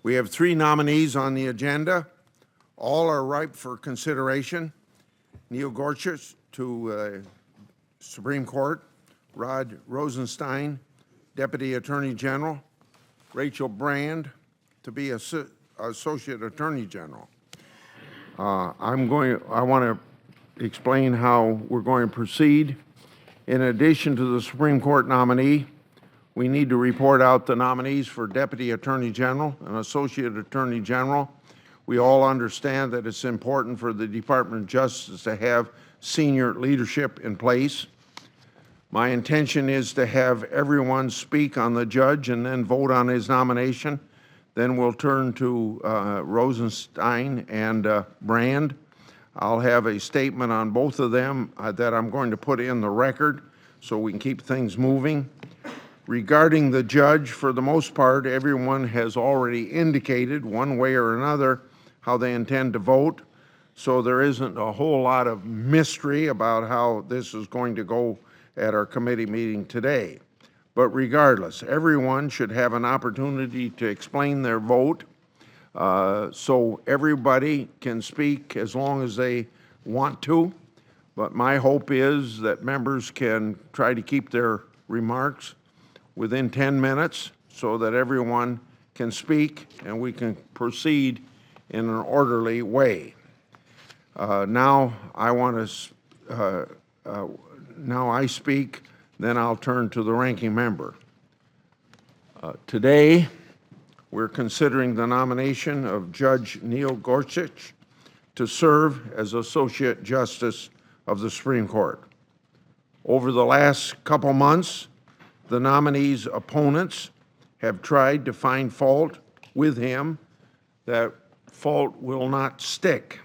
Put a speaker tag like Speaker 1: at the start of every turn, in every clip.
Speaker 1: We have 3 nominees on the agenda. All are ripe for consideration. Neil Gorsuch to Supreme Court, Rod Rosenstein, Deputy Attorney General, Rachel Brand to be Associate Attorney General. I want to explain how we're going to proceed. In addition to the Supreme Court nominee, we need to report out the nominees for Deputy Attorney General and Associate Attorney General. We all understand that it's important for the Department of Justice to have senior leadership in place. My intention is to have everyone speak on the judge and then vote on his nomination. Then we'll turn to Rosenstein and Brand. I'll have a statement on both of them that I'm going to put in the record so we can keep things moving. Regarding the judge, for the most part, everyone has already indicated one way or another how they intend to vote, so there isn't a whole lot of mystery about how this is going to go at our committee meeting today. But regardless, everyone should have an opportunity to explain their vote, so everybody can speak as long as they want to. But my hope is that members can try to keep their remarks within 10 minutes so that everyone can speak and we can proceed in an orderly way. Now I speak, then I'll turn to the ranking member. Today, we're considering the nomination of Judge Neil Gorsuch to serve as Associate Justice of the Supreme Court. Over the last couple months, the nominee's opponents have tried to find fault with him. That fault will not stick.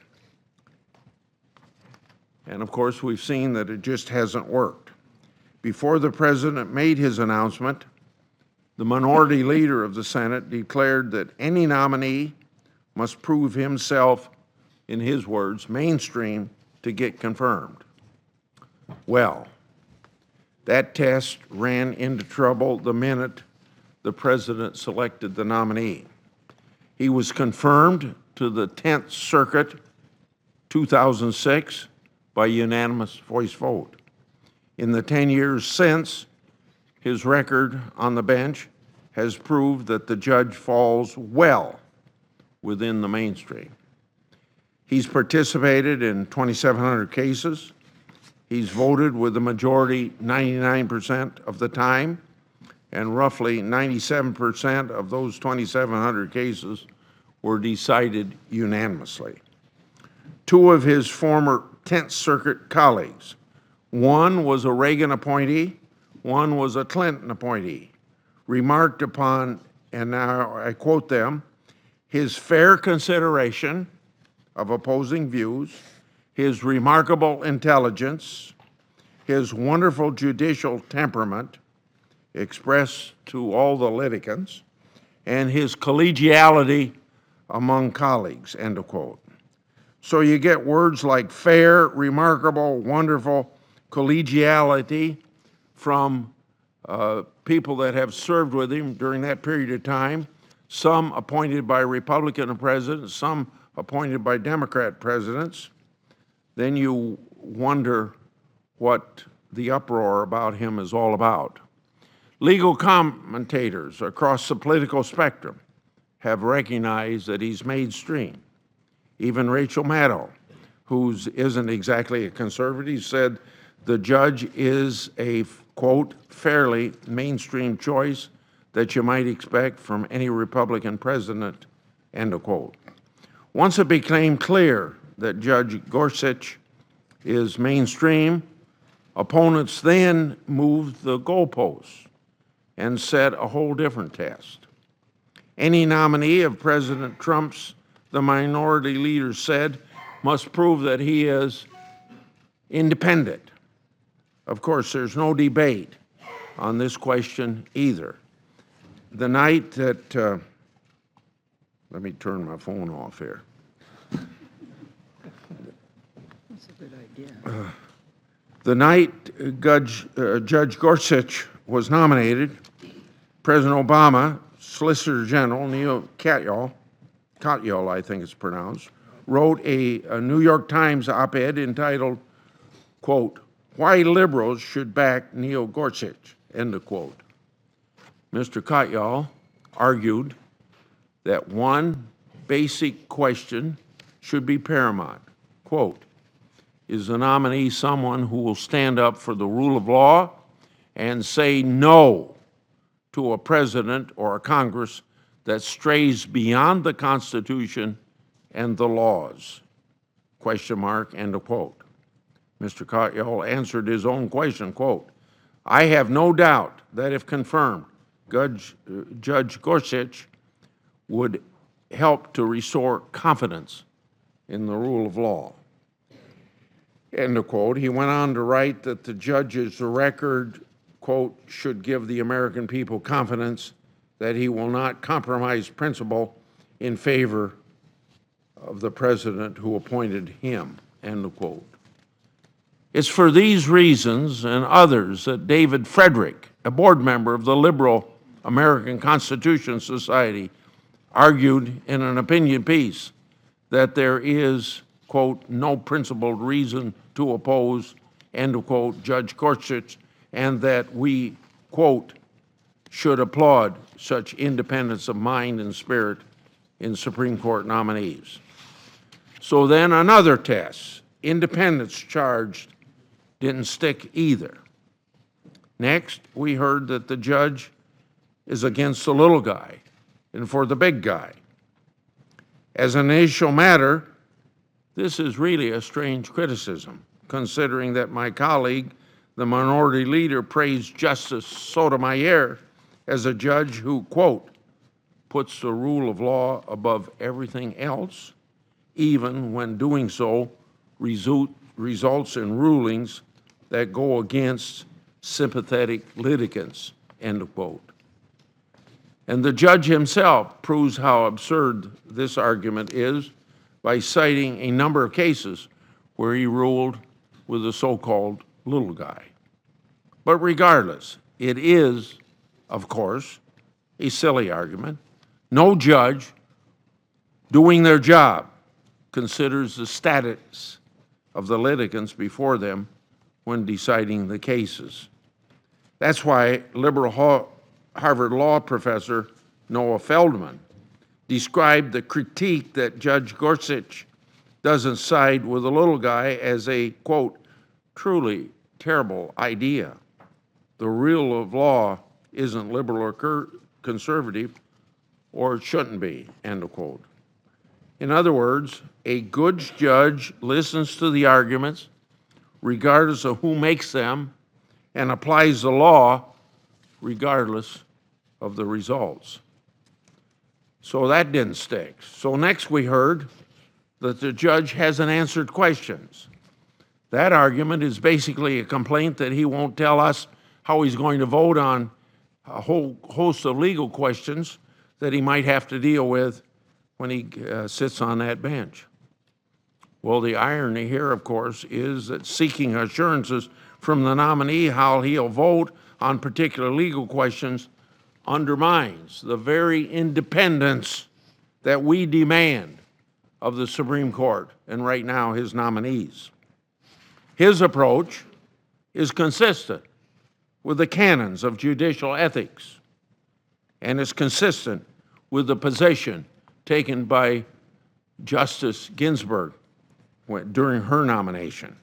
Speaker 1: And of course, we've seen that it just hasn't worked. Before the president made his announcement, the minority leader of the Senate declared that any nominee must prove himself, in his words, mainstream to get confirmed. Well, that test ran into trouble the minute the president selected the nominee. He was confirmed to the 10th Circuit 2006 by unanimous voice vote. In the 10 years since, his record on the bench has proved that the judge falls well within the mainstream. He's participated in 2,700 cases. He's voted with the majority 99% of the time, and roughly 97% of those 2,700 cases were decided unanimously. 2 of his former 10th Circuit colleagues, one was a Reagan appointee, one was a Clinton appointee, remarked upon, and now I quote them, his fair consideration of opposing views, his remarkable intelligence, his wonderful judicial temperament expressed to all the litigants, and his collegiality among colleagues, end of quote. So you get words like fair, remarkable, wonderful, collegiality from people that have served with him during that period of time, some appointed by Republican presidents, some appointed by Democrat presidents. Then you wonder what the uproar about him is all about. Legal commentators across the political spectrum have recognized that he's mainstream. Even Rachel Maddow, who isn't exactly a conservative, said the judge is a, quote, fairly mainstream choice that you might expect from any Republican president, end of quote. Once it became clear that Judge Gorsuch is mainstream, opponents then moved the goalposts and set a whole different test. Any nominee of President Trump's, the minority leader said, must prove that he is independent. Of course, there's no debate on this question either. The night that, let me turn my phone off here.
Speaker 2: That's a good idea.
Speaker 1: The night Judge Gorsuch was nominated, President Obama Solicitor General Neil Katyal, I think it's pronounced, wrote a New York Times op-ed entitled, quote, "Why Liberals Should Back Neil Gorsuch," end of quote. Mr. Katyal argued that one basic question should be paramount. Quote, "Is the nominee someone who will stand up for the rule of law and say no to a president or a Congress that strays beyond the Constitution and the laws?" Question mark, end of quote. Mr. Katyal answered his own question, quote, "I have no doubt that if confirmed, Judge Gorsuch would help to restore confidence in the rule of law." End of quote. He went on to write that the judge's record, quote, "should give the American people confidence that he will not compromise principle in favor of the president who appointed him," end of quote. It's for these reasons and others that David Frederick, a board member of the liberal American Constitution Society, argued in an opinion piece that there is, quote, "no principled reason to oppose," end of quote, Judge Gorsuch, and that we, quote, "should applaud such independence of mind and spirit in Supreme Court nominees." So then another test, independence charged, didn't stick either. Next, we heard that the judge is against the little guy and for the big guy. As an initial matter, this is really a strange criticism, considering that my colleague, the minority leader, praised Justice Sotomayor as a judge who, quote, "puts the rule of law above everything else, even when doing so results in rulings that go against sympathetic litigants," end of quote. And the judge himself proves how absurd this argument is by citing a number of cases where he ruled with the so-called little guy. But regardless, it is, of course, a silly argument. No judge doing their job considers the status of the litigants before them when deciding the cases. That's why liberal Harvard Law professor Noah Feldman described the critique that Judge Gorsuch doesn't side with the little guy as a, quote, "truly terrible idea. The rule of law isn't liberal or conservative, or it shouldn't be," end of quote. In other words, a good judge listens to the arguments, regardless of who makes them, and applies the law regardless of the results. So that didn't stick. So next we heard that the judge hasn't answered questions. That argument is basically a complaint that he won't tell us how he's going to vote on a whole host of legal questions that he might have to deal with when he sits on that bench. Well, the irony here, of course, is that seeking assurances from the nominee how he'll vote on particular legal questions undermines the very independence that we demand of the Supreme Court and right now his nominees. His approach is consistent with the canons of judicial ethics and is consistent with the position taken by Justice Ginsburg during her nomination.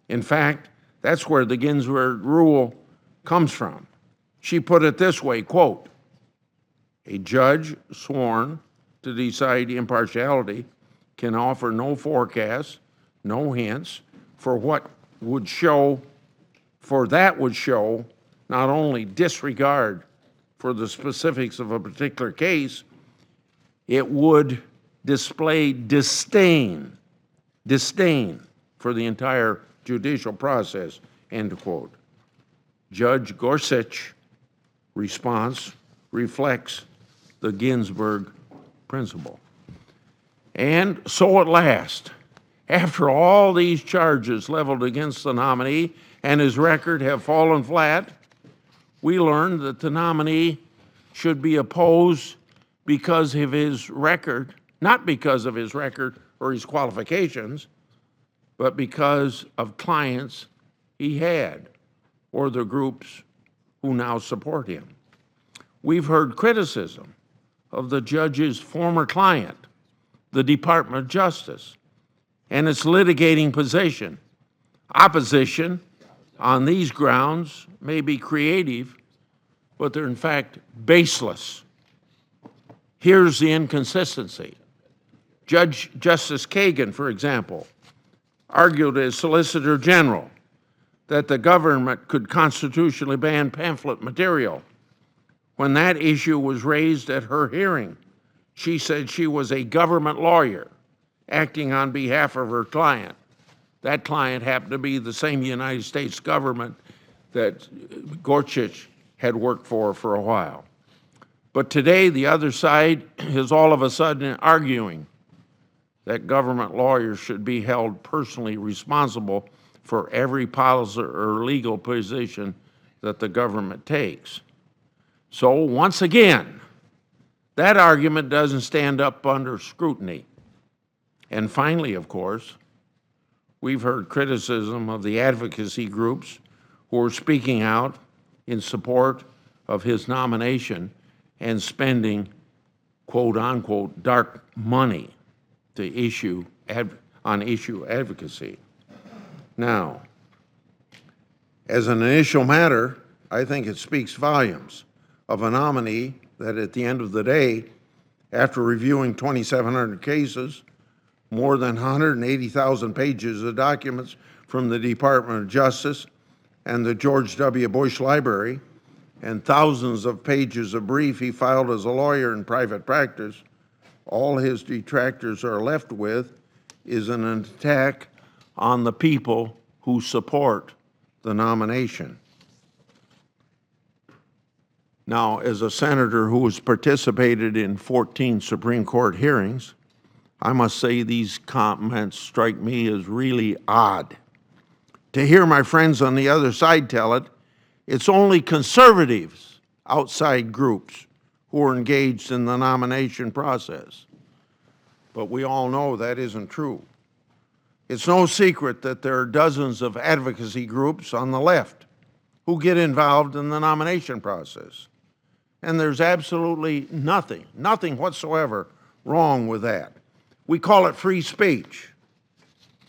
Speaker 1: In fact, that's where the Ginsburg rule comes from. She put it this way, quote, "A judge sworn to decide impartiality can offer no forecast, no hints for that would show not only disregard for the specifics of a particular case, it would display disdain for the entire judicial process," end quote. Judge Gorsuch's response reflects the Ginsburg principle. And so at last, after all these charges leveled against the nominee and his record have fallen flat, we learned that the nominee should be opposed because of his record, not because of his record or his qualifications, but because of clients he had or the groups who now support him. We've heard criticism of the judge's former client, the Department of Justice, and its litigating position. Opposition on these grounds may be creative, but they're in fact baseless. Here's the inconsistency. Justice Kagan, for example, argued as Solicitor General that the government could constitutionally ban pamphlet material. When that issue was raised at her hearing, she said she was a government lawyer acting on behalf of her client. That client happened to be the same United States government that Gorsuch had worked for a while. But today, the other side is all of a sudden arguing that government lawyers should be held personally responsible for every policy or legal position that the government takes. So once again, that argument doesn't stand up under scrutiny. And finally, of course, we've heard criticism of the advocacy groups who are speaking out in support of his nomination and spending, quote unquote, dark money to issue advocacy. Now, as an initial matter, I think it speaks volumes of a nominee that at the end of the day, after reviewing 2,700 cases, more than 180,000 pages of documents from the Department of Justice and the George W. Bush Library, and thousands of pages of brief he filed as a lawyer in private practice, all his detractors are left with is an attack on the people who support the nomination. Now, as a senator who has participated in 14 Supreme Court hearings, I must say these comments strike me as really odd. To hear my friends on the other side tell it, it's only conservatives, outside groups, who are engaged in the nomination process. But we all know that isn't true. It's no secret that there are dozens of advocacy groups on the left who get involved in the nomination process. And there's absolutely nothing whatsoever wrong with that. We call it free speech.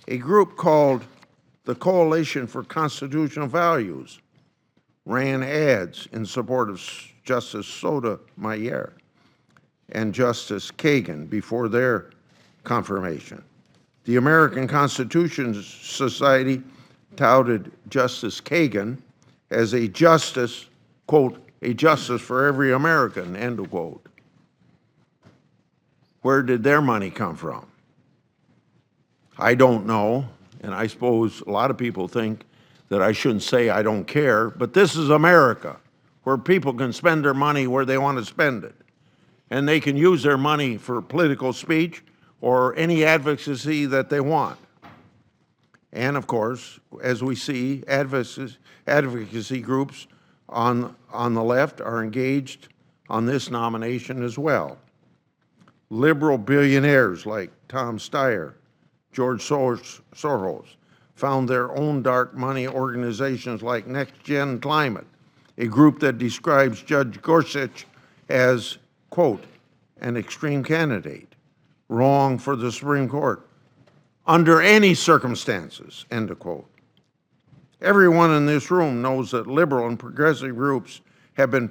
Speaker 1: A group called the Coalition for Constitutional Values ran ads in support of Justice Sotomayor and Justice Kagan before their confirmation. The American Constitution Society touted Justice Kagan as a justice, quote, a justice for every American, end of quote. Where did their money come from? I don't know, and I suppose a lot of people think that I shouldn't say I don't care, but this is America, where people can spend their money where they want to spend it. And they can use their money for political speech or any advocacy that they want. And of course, as we see, advocacy groups on the left are engaged on this nomination as well. Liberal billionaires like Tom Steyer, George Soros, found their own dark money organizations like Next Gen Climate, a group that describes Judge Gorsuch as, quote, an extreme candidate, wrong for the Supreme Court, under any circumstances, end of quote. Everyone in this room knows that liberal and progressive groups have been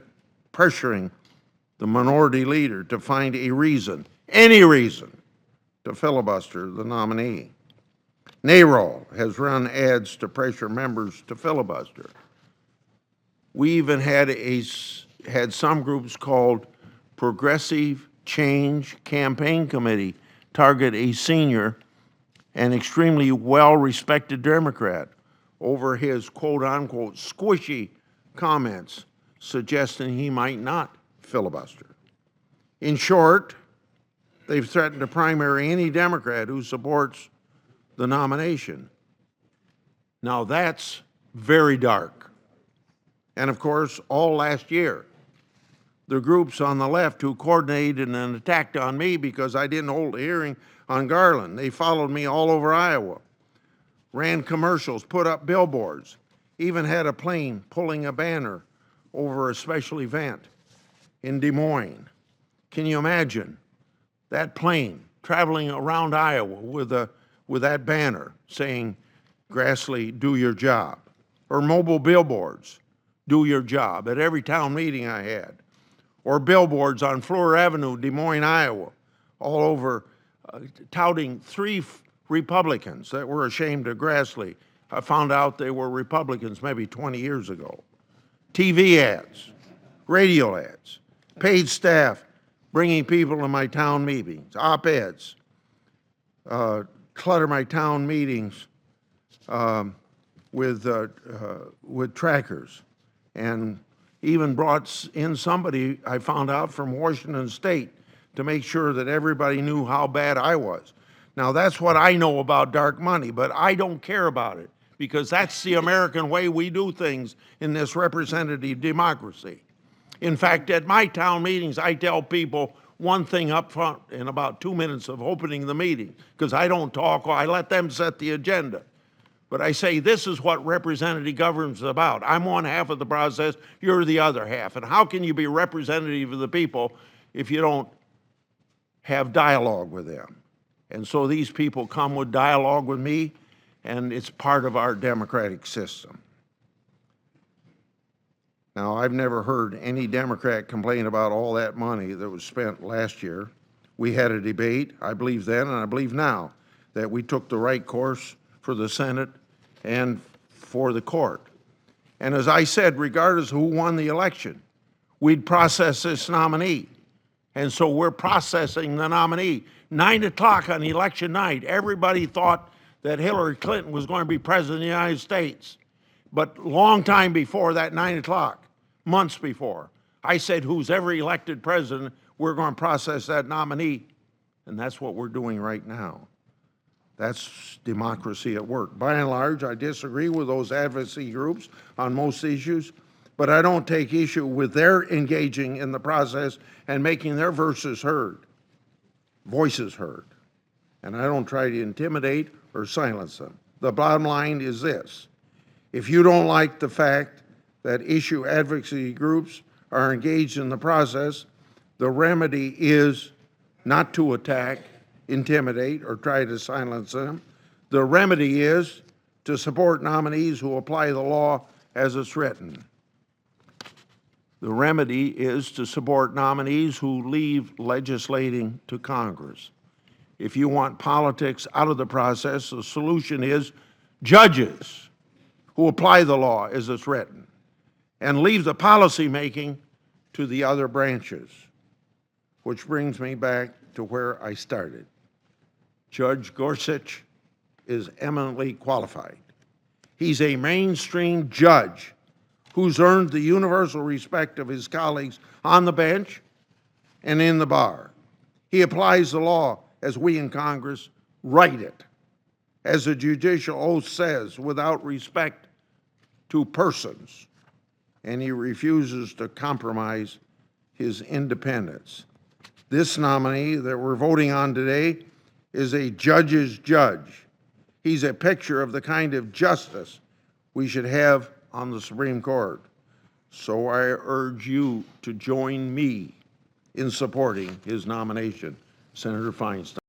Speaker 1: pressuring the minority leader to find a reason, any reason, to filibuster the nominee. NARAL has run ads to pressure members to filibuster. We even had some groups called Progressive Change Campaign Committee target a senior and extremely well-respected Democrat over his quote-unquote squishy comments suggesting he might not filibuster. In short, they've threatened to primary any Democrat who supports the nomination. Now that's very dark. And of course, all last year, the groups on the left who coordinated an attack on me because I didn't hold a hearing on Garland. They followed me all over Iowa, ran commercials, put up billboards, even had a plane pulling a banner over a special event in Des Moines. Can you imagine that plane traveling around Iowa with that banner saying, Grassley, do your job? Or mobile billboards, do your job, at every town meeting I had. Or billboards on Fleur Avenue, Des Moines, Iowa, all over, touting three Republicans that were ashamed of Grassley. I found out they were Republicans maybe 20 years ago. TV ads, radio ads, paid staff bringing people to my town meetings, op-eds, clutter my town meetings with trackers, and even brought in somebody I found out from Washington State to make sure that everybody knew how bad I was. Now that's what I know about dark money, but I don't care about it because that's the American way we do things in this representative democracy. In fact, at my town meetings, I tell people one thing up front in about 2 minutes of opening the meeting, because I don't talk, or I let them set the agenda. But I say, this is what representative government is about. I'm one half of the process, you're the other half. And how can you be representative of the people if you don't have dialogue with them? And so these people come with dialogue with me, and it's part of our democratic system. Now, I've never heard any Democrat complain about all that money that was spent last year. We had a debate, I believe then and I believe now, that we took the right course for the Senate and for the court. And as I said, regardless of who won the election, we'd process this nominee. And so we're processing the nominee. 9 o'clock on election night, everybody thought that Hillary Clinton was going to be president of the United States. But long time before that 9 o'clock, months before, I said, who's ever elected president, we're going to process that nominee. And that's what we're doing right now. That's democracy at work. By and large, I disagree with those advocacy groups on most issues, but I don't take issue with their engaging in the process and making their voices heard. And I don't try to intimidate or silence them. The bottom line is this: if you don't like the fact that issue advocacy groups are engaged in the process, the remedy is not to attack, intimidate, or try to silence them. The remedy is to support nominees who apply the law as it's written. The remedy is to support nominees who leave legislating to Congress. If you want politics out of the process, the solution is judges who apply the law as it's written and leave the policy making to the other branches. Which brings me back to where I started. Judge Gorsuch is eminently qualified. He's a mainstream judge who's earned the universal respect of his colleagues on the bench and in the bar. He applies the law as we in Congress write it, as the judicial oath says, without respect to persons, and he refuses to compromise his independence. This nominee that we're voting on today is a judge's judge. He's a picture of the kind of justice we should have on the Supreme Court. So I urge you to join me in supporting his nomination, Senator Feinstein.